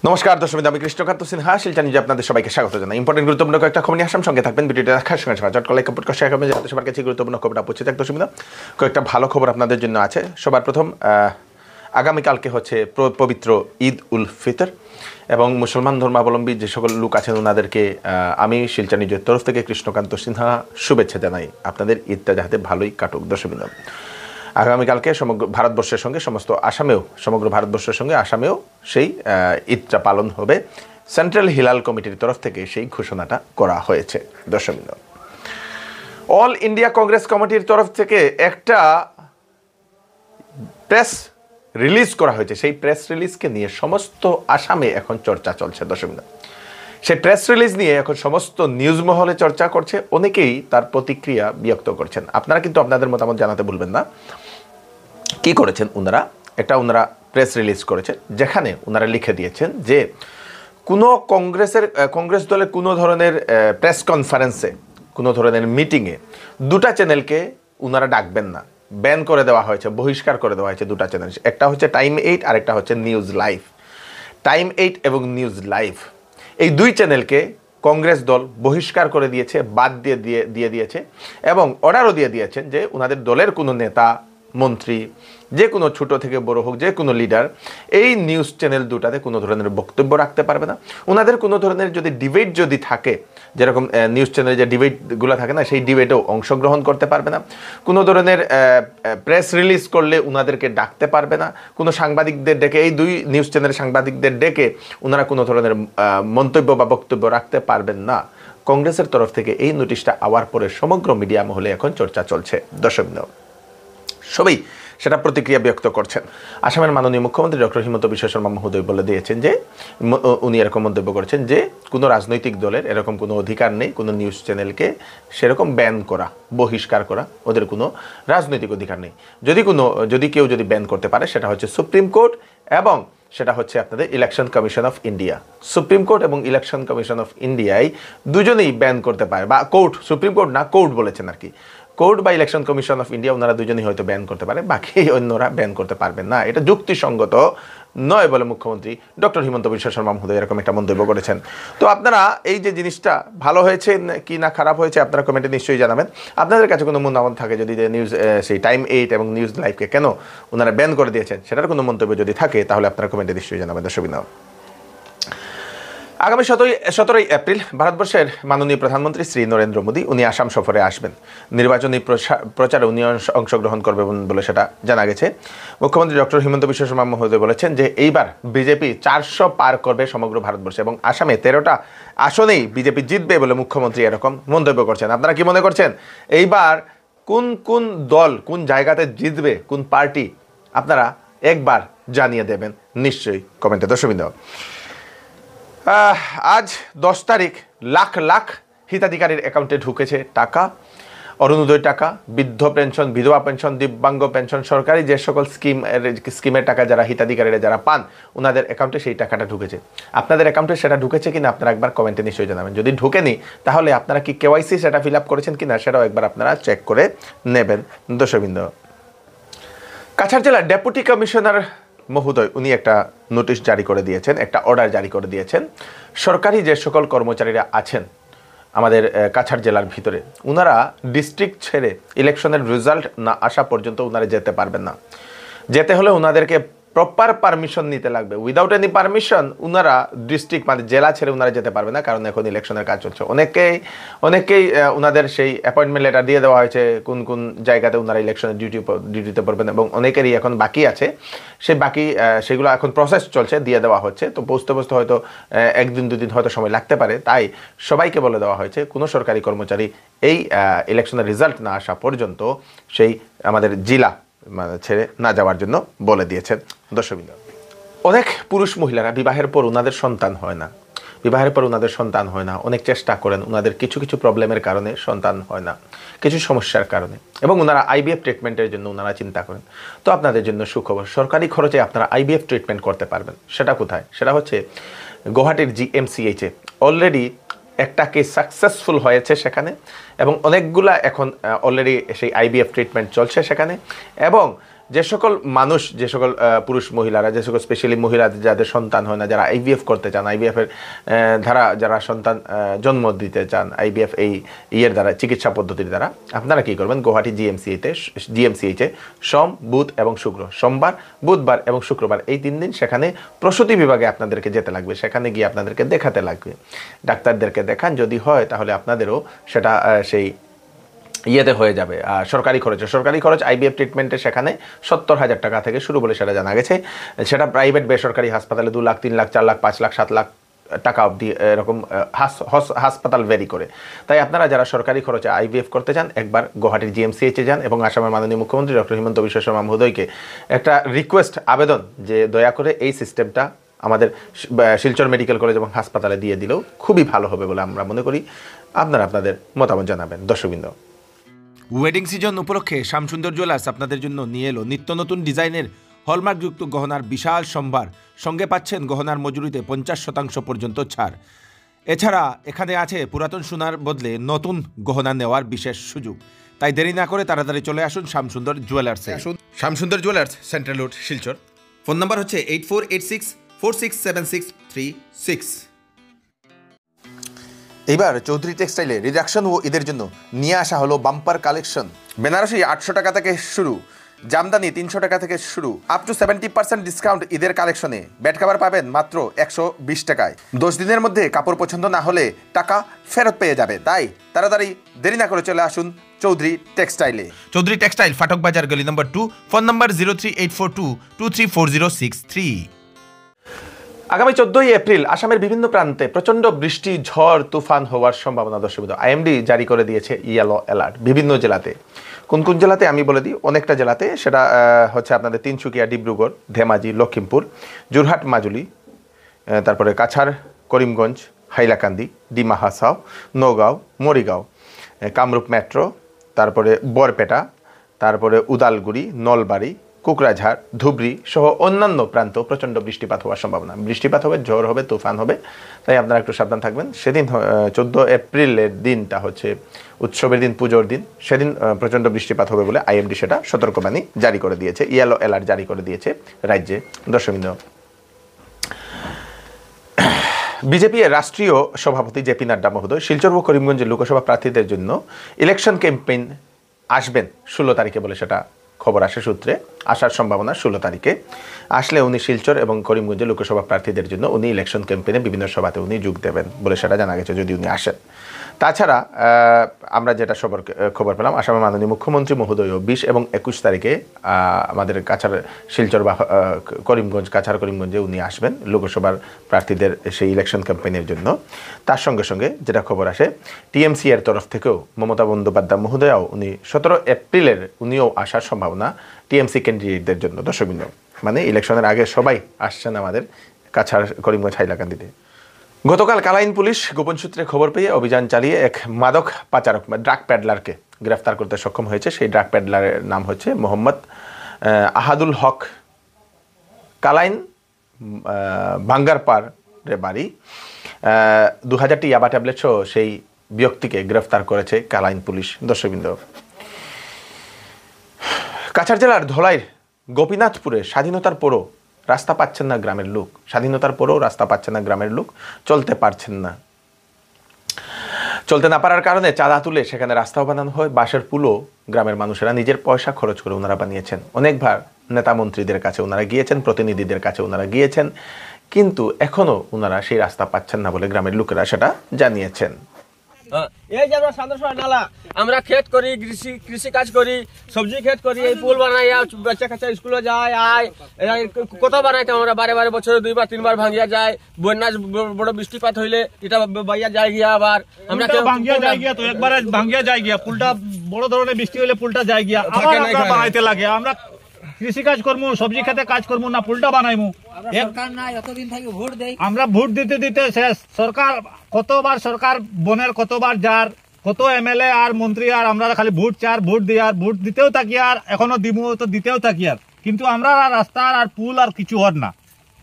নমস্কার দর্শক, আমি কৃষ্ণকান্ত সিনহা শিলচর নিউজে আপনাদের সবাইকে স্বাগত জানাই। ইম্পর্টেন্ট গুরুত্বপূর্ণ কয়েকটা খবর নিয়ে আসাম, সঙ্গে থাকবেন। ভিডিওটা দেখার সঙ্গে সঙ্গে চট করে লাইক কমেন্ট করে শেয়ার করবেন যাতে সবার কাছে গুরুত্বপূর্ণ খবরটা পৌঁছে যায়। দর্শক কয়েকটা ভালো খবর আপনাদের জন্য আছে। সবার প্রথম, আগামীকালকে হচ্ছে পবিত্র ঈদ উল ফিতর এবং মুসলমান ধর্মাবলম্বী যে সকল লোক আছেন ওনাদেরকে আমি শিলচর নিউজের তরফ থেকে কৃষ্ণকান্ত সিনহা শুভেচ্ছা জানাই। আপনাদের ঈদটা যাতে ভালোই কাটুক। দর্শক আগামীকালকে সমগ্র ভারতবর্ষের সঙ্গে সমগ্র ভারতবর্ষের সঙ্গে আসামেও সেই ঈদটা পালন হবে। সেন্ট্রাল হিলাল কমিটির তরফ থেকে সেই ঘোষণাটা করা হয়েছে। দর্শক, অল ইন্ডিয়া কংগ্রেস কমিটির তরফ থেকে একটা প্রেস রিলিজ করা হয়েছে। সেই প্রেস রিলিজকে নিয়ে সমস্ত আসামে এখন চর্চা চলছে। দর্শক, সেই প্রেস রিলিজ নিয়ে এখন সমস্ত নিউজ মহলে চর্চা করছে, অনেকেই তার প্রতিক্রিয়া ব্যক্ত করছেন। আপনারা কিন্তু আপনাদের মতামত জানাতে ভুলবেন না। কি করেছেন ওনারা প্রেস রিলিজ করেছেন, যেখানে ওনারা লিখে দিয়েছেন যে কোনো কংগ্রেস দলের কোনো ধরনের প্রেস কনফারেন্সে, কোনো ধরনের মিটিংয়ে দুটা চ্যানেলকে ওনারা ডাকবেন না। ব্যান করে দেওয়া হয়েছে, বহিষ্কার করে দেওয়া হয়েছে দুটা চ্যানেল। একটা হচ্ছে টাইম 8 আর একটা হচ্ছে নিউজ লাইভ। টাইম 8 এবং নিউজ লাইভ এই দুই চ্যানেলকে কংগ্রেস দল বহিষ্কার করে দিয়েছে, বাদ দিয়ে দিয়েছে এবং অর্ডারও দিয়ে দিয়েছেন যে ওনাদের দলের কোনো নেতা, মন্ত্রী, যে কোনো ছোট থেকে বড় হোক, যে কোনো লিডার এই নিউজ চ্যানেল দুটাতে কোনো ধরনের বক্তব্য রাখতে পারবে না। ওনাদের কোনো ধরনের যদি ডিবেট যদি থাকে, যেরকম নিউজ চ্যানেলে যে ডিবেটগুলো থাকে না, সেই ডিবেটেও অংশগ্রহণ করতে পারবে না। কোনো ধরনের প্রেস রিলিজ করলে ওনাদেরকে ডাকতে পারবে না। কোনো সাংবাদিকদের ডেকে, এই দুই নিউজ চ্যানেলের সাংবাদিকদের ডেকে ওনারা কোনো ধরনের মন্তব্য বা বক্তব্য রাখতে পারবেন না। কংগ্রেসের তরফ থেকে এই নোটিশটা আওয়ার পরে সমগ্র মিডিয়া মহলে এখন চর্চা চলছে। দর্শক, সবাই সেটা প্রতিক্রিয়া ব্যক্ত করছেন। আসামের মাননীয় মুখ্যমন্ত্রী ডক্টর হিমন্ত বিশ্ব শর্মা মহোদয় বলে দিয়েছেন যে উনি এরকম মন্তব্য করেছেন যে কোনো রাজনৈতিক দলের এরকম কোনো অধিকার নেই কোনো নিউজ চ্যানেলকে সেরকম ব্যান করা, বহিষ্কার করা। ওদের কোনো রাজনৈতিক অধিকার নেই। যদি কেউ ব্যান করতে পারে সেটা হচ্ছে সুপ্রিম কোর্ট এবং সেটা হচ্ছে আপনাদের election commission of India. Supreme court এবং ইলেকশন কমিশন অফ ইন্ডিয়ায় দুজনেই ব্যান করতে পারে, বা কোর্ট, সুপ্রিম কোর্ট না, কোর্ট বলেছেন আর কি। কোর্ট বা ইলেকশন কমিশন অফ ইন্ডিয়া ওনারা দুজনেই হয়তো ব্যান করতে পারে, বাকি অন্যরা ব্যান করতে পারবেন না। এটা যুক্তিসঙ্গত নয় বলে মুখ্যমন্ত্রী ডক্টর হিমন্ত বিশ্ব শর্মা মহোদয় এরকম একটা মন্তব্য করেছেন। তো আপনারা এই যে জিনিসটা ভালো হয়েছে কি না খারাপ হয়েছে আপনারা কমেন্টে নিশ্চয়ই জানাবেন। আপনাদের কাছে কোনো মতামত থাকে যদি নিউজ সেই টাইম 8 এবং নিউজ লাইভকে কেন ওনারা ব্যান করে দিয়েছেন সেটার কোনো মন্তব্য যদি থাকে তাহলে আপনারা কমেন্টে নিশ্চয়ই জানাবেন। দর্শক, আগামী 17 এপ্রিল ভারতবর্ষের মাননীয় প্রধানমন্ত্রী শ্রী নরেন্দ্র মোদী উনি আসাম সফরে আসবেন। নির্বাচনী প্রচারে উনি অংশগ্রহণ করবেন বলে সেটা জানা গেছে। মুখ্যমন্ত্রী ডক্টর হিমন্ত বিশ্ব শর্মা মহোদয় বলেছেন যে এইবার বিজেপি 400 পার করবে সমগ্র ভারতবর্ষে এবং আসামে 13টা আসনেই বিজেপি জিতবে বলে মুখ্যমন্ত্রী এরকম মন্তব্য করছেন। আপনারা কি মনে করছেন এইবার কোন দল কোন জায়গাতে জিতবে, কোন পার্টি? আপনারা একবার জানিয়ে দেবেন নিশ্চয়ই কমেন্টে। দর্শক, আজ 10 তারিখ লাখ লাখ হিতাধিকারীর অ্যাকাউন্টে ঢুকেছে টাকা, অরুণোদয় টাকা, বৃদ্ধ পেনশন, বিধবা পেনশন, দিব্যাঙ্গ পেনশন, সরকারি যে সকল স্কিমের টাকা যারা হিতাধিকারীরা যারা পান ওনাদের অ্যাকাউন্টে সেই টাকাটা ঢুকেছে। আপনাদের অ্যাকাউন্টে সেটা ঢুকেছে কিনা আপনারা একবার কমেন্টে নিশ্চয়ই জানাবেন। যদি ঢুকেনি তাহলে আপনারা কি কেওয়াইসি সেটা ফিল আপ করেছেন কিনা সেটাও একবার আপনারা চেক করে নেবেন। দর্শকবৃন্দ, কাছাড় জেলার ডেপুটি কমিশনার মহোদয় উনি একটা নোটিশ জারি করে দিয়েছেন, একটা অর্ডার জারি করে দিয়েছেন। সরকারি যে সকল কর্মচারীরা আছেন আমাদের কাছাড় জেলার ভিতরে ওনারা ডিস্ট্রিক্ট ছেড়ে ইলেকশনের রেজাল্ট না আসা পর্যন্ত ওনারা যেতে পারবেন না। যেতে হলে ওনাদেরকে প্রপার পারমিশন নিতে লাগবে। উইদাউট এনি পারমিশন ওনারা ডিস্ট্রিক্ট মানে জেলা ছেড়ে ওনারা যেতে পারবে না, কারণ এখন ইলেকশনের কাজ চলছে। অনেকেই ওনাদের সেই অ্যাপয়েন্টমেন্ট লেটার দিয়ে দেওয়া হয়েছে কোন জায়গাতে ওনারা ইলেকশনের ডিউটিতে পড়বেন এবং অনেকেরই এখন বাকি আছে। সেগুলো এখন প্রসেস চলছে, দিয়ে দেওয়া হচ্ছে। তো বুঝতে হয়তো 1 দিন 2 দিন হয়তো সময় লাগতে পারে। তাই সবাইকে বলে দেওয়া হয়েছে কোনো সরকারি কর্মচারী এই ইলেকশনের রেজাল্ট না আসা পর্যন্ত সেই আমাদের জেলা ছেড়ে না যাওয়ার জন্য বলে দিয়েছেন। দর্শক, অনেক পুরুষ মহিলারা বিবাহের পর ওনাদের সন্তান হয় না, অনেক চেষ্টা করেন, ওনাদের কিছু প্রবলেমের কারণে সন্তান হয় না, কিছু সমস্যার কারণে, এবং ওনারা আইভিএফ ট্রিটমেন্টের জন্য ওনারা চিন্তা করেন। তো আপনাদের জন্য সুখবর, সরকারি খরচে আপনারা আইভিএফ ট্রিটমেন্ট করতে পারবেন। সেটা কোথায়? সেটা হচ্ছে গুয়াহাটির জিএমসিএইচে। অলরেডি একটা কেস সাকসেসফুল হয়েছে সেখানে এবং অনেকগুলা এখন অলরেডি সেই আইভিএফ ট্রিটমেন্ট চলছে সেখানে। এবং যে সকল মানুষ, যে সকল পুরুষ মহিলারা, যে সকল স্পেশালি মহিলা যাদের সন্তান হয় না, যারা আইভিএফ করতে চান, আইভিএফ এর দ্বারা যারা সন্তান জন্ম দিতে চান, আইভিএফ এই ইয়ের দ্বারা চিকিৎসা পদ্ধতির দ্বারা, আপনারা কি করবেন, গুয়াহাটি জিএমসিএইচে সোম, বুধ এবং শুক্র, সোমবার, বুধবার এবং শুক্রবার এই 3 দিন সেখানে প্রসূতি বিভাগে আপনাদেরকে যেতে লাগবে। সেখানে গিয়ে আপনাদেরকে দেখাতে লাগবে, ডাক্তারদেরকে দেখান, যদি হয় তাহলে আপনাদেরও সেটা সেই ইয়েতে হয়ে যাবে সরকারি খরচ আইভিএফ ট্রিটমেন্টে সেখানে 70,000 টাকা থেকে শুরু বলে সেটা জানা গেছে। সেটা প্রাইভেট বেসরকারি হাসপাতালে 2 লাখ, 3 লাখ, 4 লাখ, 5 লাখ, 7 লাখ টাকা অবধি এরকম হাসপাতাল ভ্যারি করে। তাই আপনারা যারা সরকারি খরচে আইভিএফ করতে চান একবার গুয়াহাটির জিএমসিএইচে যান এবং আসামের মাননীয় মুখ্যমন্ত্রী ডক্টর হিমন্ত বিশ্ব শর্মা মহোদয়কে একটা রিকোয়েস্ট, আবেদন যে দয়া করে এই সিস্টেমটা আমাদের শিলচর মেডিকেল কলেজ এবং হাসপাতালে দিয়ে দিলেও খুবই ভালো হবে বলে আমরা মনে করি। আপনারা আপনাদের মতামত জানাবেন। দর্শকবৃন্দ, ওয়েডিং সিজন উপলক্ষে শ্যামসুন্দর জুয়েলার্স আপনাদের জন্য নিয়ে এলো নিত্য নতুন ডিজাইনের হলমার্কযুক্ত গহনার বিশাল সম্ভার। সঙ্গে পাচ্ছেন গহনার মজুরিতে 50% পর্যন্ত ছাড়। এছাড়া এখানে আছে পুরাতন সোনার বদলে নতুন গহনা নেওয়ার বিশেষ সুযোগ। তাই দেরি না করে তাড়াতাড়ি চলে আসুন শ্যামসুন্দর জুয়েলার্সে। Shyamsundar jewellers, central road, Silchar. Phone number হচ্ছে 8486467636। এইবার চৌধুরী টেক্সটাইলে রিডাকশন ও ঈদের জন্য নিয়ে আসা হলো বাম্পার কালেকশন। বেনারসি 800 টাকা থেকে শুরু, জামদানি 300 টাকা থেকে শুরু, আপ টু 70% ডিসকাউন্ট ঈদের কালেকশনে। বেড কাভার পাবেন মাত্র 120 টাকায়। 10 দিনের মধ্যে কাপড় পছন্দ না হলে টাকা ফেরত পেয়ে যাবে। তাই তাড়াতাড়ি দেরি না করে চলে আসুন চৌধুরী টেক্সটাইলে। চৌধুরী টেক্সটাইল, ফাটক বাজার, গলি নম্বর 2, ফোন নম্বর 0384223406 আগামী 14ই এপ্রিল আসামের বিভিন্ন প্রান্তে প্রচণ্ড বৃষ্টি, ঝড়, তুফান হওয়ার সম্ভাবনা। দর্শকবৃন্দ, আইএমডি জারি করে দিয়েছে ইয়েলো অ্যালার্ট বিভিন্ন জেলাতে। কোন কোন জেলাতে আমি বলে দিই, অনেকটা জেলাতে। সেটা হচ্ছে আপনাদের তিনসুকিয়া, ডিব্রুগড়, ধেমাজি, লখিমপুর, যোরহাট, মাজুলি, তারপরে কাছাড়, করিমগঞ্জ, হাইলাকান্দি, ডিমা হাসাও, নগাঁও, মরিগাঁও, কামরূপ মেট্রো, তারপরে বরপেটা, তারপরে উদালগুড়ি, নলবাড়ি, কুকরাঝাড়, ধুবড়ি সহ অন্যান্য প্রান্ত প্রচণ্ড বৃষ্টিপাত হওয়ার সম্ভাবনা। বৃষ্টিপাত হবে, ঝড় হবে, তুফান হবে। তাই আপনারা একটু সাবধান থাকবেন। সেদিন 14 এপ্রিলের দিনটা হচ্ছে উৎসবের দিন, পুজোর দিন। সেদিন প্রচণ্ড বৃষ্টিপাত হবে বলে আইএমডি সেটা সতর্কবাণী জারি করে দিয়েছে, ইয়েলো অ্যালার্ট জারি করে দিয়েছে রাজ্যে। দর্শকবৃন্দ, বিজেপি এর রাষ্ট্রীয় সভাপতি জেপি নাড্ডা মহোদয় শিলচর ও করিমগঞ্জের লোকসভা প্রার্থীদের জন্য ইলেকশন ক্যাম্পেইন আসবেন 16 তারিখে বলে সেটা খবর আসে সূত্রে। আসার সম্ভাবনা 16 তারিখে আসলে উনি শিলচর এবং করিমগঞ্জের লোকসভা প্রার্থীদের জন্য উনি ইলেকশন ক্যাম্পেইনে বিভিন্ন সভাতে উনি যোগ দেবেন বলে সেটা জানা গেছে, যদি উনি আসেন। তাছাড়া আমরা যেটা খবর পেলাম, আসামের মাননীয় মুখ্যমন্ত্রী মহোদয়ও 20 এবং 21 তারিখে আমাদের কাছাড়, শিলচর বা করিমগঞ্জ, কাছাড় করিমগঞ্জে উনি আসবেন লোকসভার প্রার্থীদের সেই ইলেকশন ক্যাম্পেইনের জন্য। তার সঙ্গে সঙ্গে যেটা খবর আসে, টিএমসি এর তরফ থেকেও মমতা বন্দ্যোপাধ্যায় মহোদয়াও উনি 17 এপ্রিলের উনিও আসার সম্ভাবনা টিএমসি ক্যান্ডিডেটদের জন্য। দর্শকবৃন্দ, মানে ইলেকশনের আগে সবাই আসছেন আমাদের কাছাড়, করিমগঞ্জ, হাইলাকান্দিতে। গতকাল কালাইন পুলিশ গোপন সূত্রে খবর পেয়ে অভিযান চালিয়ে এক মাদক পাচারক, ড্রাগ প্যাডলারকে গ্রেফতার করতে সক্ষম হয়েছে। সেই ড্রাগ প্যাডলারের নাম হচ্ছে মোহাম্মদ আহাদুল হক। কালাইন ভাঙ্গারপাড়ের বাড়ি। 2000টি ইয়াবা ট্যাবলেট সহ সেই ব্যক্তিকে গ্রেফতার করেছে কালাইন পুলিশ। দর্শকবৃন্দ, কাছাড় জেলার ধলাইয়ের গোপীনাথপুরে স্বাধীনতার পরও রাস্তা পাচ্ছেন না গ্রামের লোক। স্বাধীনতার পরেও রাস্তা পাচ্ছেন না গ্রামের লোক, চলতে পারছেন না। চলতে না পারার কারণে চাঁদা তুলে সেখানে রাস্তাও বানানো হয়। বাঁশের পুলও গ্রামের মানুষেরা নিজের পয়সা খরচ করে ওনারা বানিয়েছেন। অনেকবার নেতা মন্ত্রীদের কাছে ওনারা গিয়েছেন, প্রতিনিধিদের কাছে ওনারা গিয়েছেন, কিন্তু এখনও ওনারা সেই রাস্তা পাচ্ছেন না বলে গ্রামের লোকেরা সেটা জানিয়েছেন। এই যে আমরা সান্দরসর নালা, আমরা ক্ষেত করি, কৃষি কাজ করি, সবজি ক্ষেত করি, এই পুল বানাই, বাচ্চা কাচ্চা স্কুলে যায়, কত বানাইতে আমরা বারে বারে বছরে 2 বা 3 বার ভাঙিয়া যায়। বন্যা বড় বৃষ্টিপাত হইলে এটা বাইয়া যায় গিয়া, আবার আমরা ভাঙিয়া যায় গিয়া, তো একবারে ভাঙিয়া যায় গিয়া, পুলটা বড় ধরনের বৃষ্টি হইলে পুলটা যায় গিয়া, আবার আমরা বানাইতে লাগে। আমরা কৃষি কাজ করবো, সবজি খেতে কাজ করবো না, পুলটা বানাইমু। আমরা ভোট দিতে দিতে শেষ। সরকার কতবার, সরকার বনের কতবার যার, কত এমএলএ আর মন্ত্রী, আর আমরা খালি ভোট চার, ভোট দিই, আর ভোট দিতেও থাকি, আর এখনো দিব তো দিতেও থাকি, আর কিন্তু আমরা রাস্তা আর পুল আর কিছু হর না।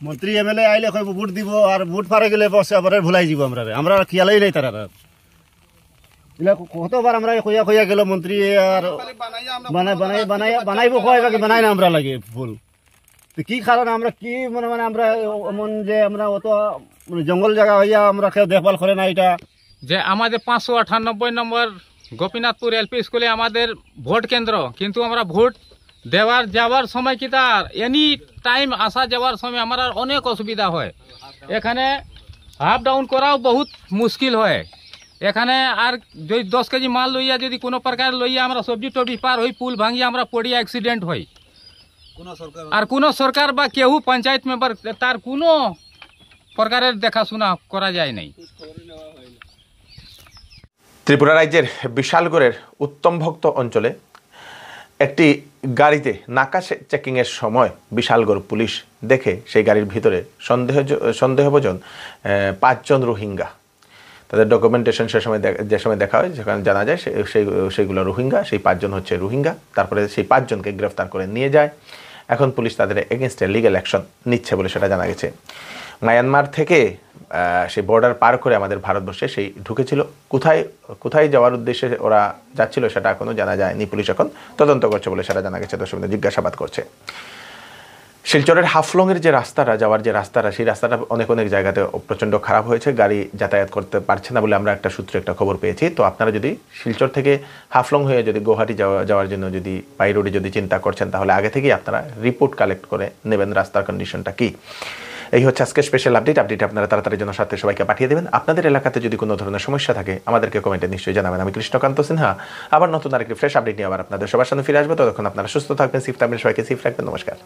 মন্ত্রী এমএলএ আইলে ভোট দিব, আর ভোট পারে গেলে আবার ভুলাই যাব। আমরা খেয়ালই নাই তারা। এগুলা কতবার আমরা কইয়া কইয়া গেল মন্ত্রী আর বানাইব কয় বাকি বানাই না আমরা লাগে ফুল তো কি কারণে আমরা কি মানে আমরা এমন যে আমরা অত জঙ্গল জায়গা হইয়া আমরা কেউ দেখভাল করে না এটা যে আমাদের 598 নম্বর গোপীনাথপুর এলপি স্কুলে আমাদের ভোট কেন্দ্র, কিন্তু আমরা ভোট দেওয়ার যাওয়ার সময় কি তার এনি টাইম আসা যাওয়ার সময় আমার অনেক অসুবিধা হয়। এখানে আপ ডাউন করাও বহুত মুশকিল হয়। এখানে আর যদি 10 কেজি মাল লইয়া যদি কোনো প্রকার লইয়া আমরা সবজি টবজি পার হই পুল ভাঙিয়া আমরা পড়িয়া অ্যাক্সিডেন্ট হই। আর কোনো সরকার বা কেউ পঞ্চায়েত মেম্বার তার কোনো প্রকারের দেখাশোনা করা যায় নাই। ত্রিপুরা রাজ্যের বিশালগড়ের উত্তমভক্ত অঞ্চলে একটি গাড়িতে নাকা চেকিংয়ের সময় বিশালগড় পুলিশ দেখে সেই গাড়ির ভিতরে সন্দেহভাজন 5 জন রোহিঙ্গা। তাদের ডকুমেন্টেশন যে সময় দেখা হয়, যেখানে জানা যায় সেইগুলো রোহিঙ্গা, সেই 5 জন হচ্ছে রোহিঙ্গা। তারপরে সেই 5 জনকে গ্রেফতার করে নিয়ে যায়। এখন পুলিশ তাদের এগেনস্টে লিগ্যাল অ্যাকশন নিচ্ছে বলে সেটা জানা গেছে। মায়ানমার থেকে সেই বর্ডার পার করে আমাদের ভারতবর্ষে সেই ঢুকেছিল। কোথায় যাওয়ার উদ্দেশ্যে ওরা যাচ্ছিল সেটা এখনও জানা যায়নি। পুলিশ এখন তদন্ত করছে বলে সেটা জানা গেছে। দর্শক জিজ্ঞাসাবাদ করছে। শিলচরের হাফলংয়ের যে রাস্তাটা যাওয়ার যে রাস্তাটা, সেই রাস্তাটা অনেক জায়গাতে প্রচণ্ড খারাপ হয়েছে, গাড়ি যাতায়াত করতে পারছে না বলে আমরা একটা সূত্রে একটা খবর পেয়েছি। তো আপনারা যদি শিলচর থেকে হাফলং হয়ে যদি গুয়াহাটি যাওয়ার জন্য যদি বাই রোডে যদি চিন্তা করছেন, তাহলে আগে থেকেই আপনারা রিপোর্ট কালেক্ট করে নেবেন রাস্তার কন্ডিশনটা কি। এই হচ্ছে আজকে স্পেশাল আপডেট আপনারা তাড়াতাড়ি জন্য সাথে সবাইকে পাঠিয়ে দেবেন। আপনাদের এলাকাতে যদি কোনো ধরনের সমস্যা থাকে আমাদেরকে কমেন্টে নিশ্চয়ই জানাবেন। আমি কৃষ্ণকান্ত সিনহা আবার নতুন আরেকটি ফ্রেশ আপডেট নিয়ে আবার আপনাদের সবার সামনে ফিরে আসবো। ততক্ষণ আপনারা সুস্থ থাকবেন, সেফ থাকবেন, সবাইকে সেফ রাখবেন। নমস্কার।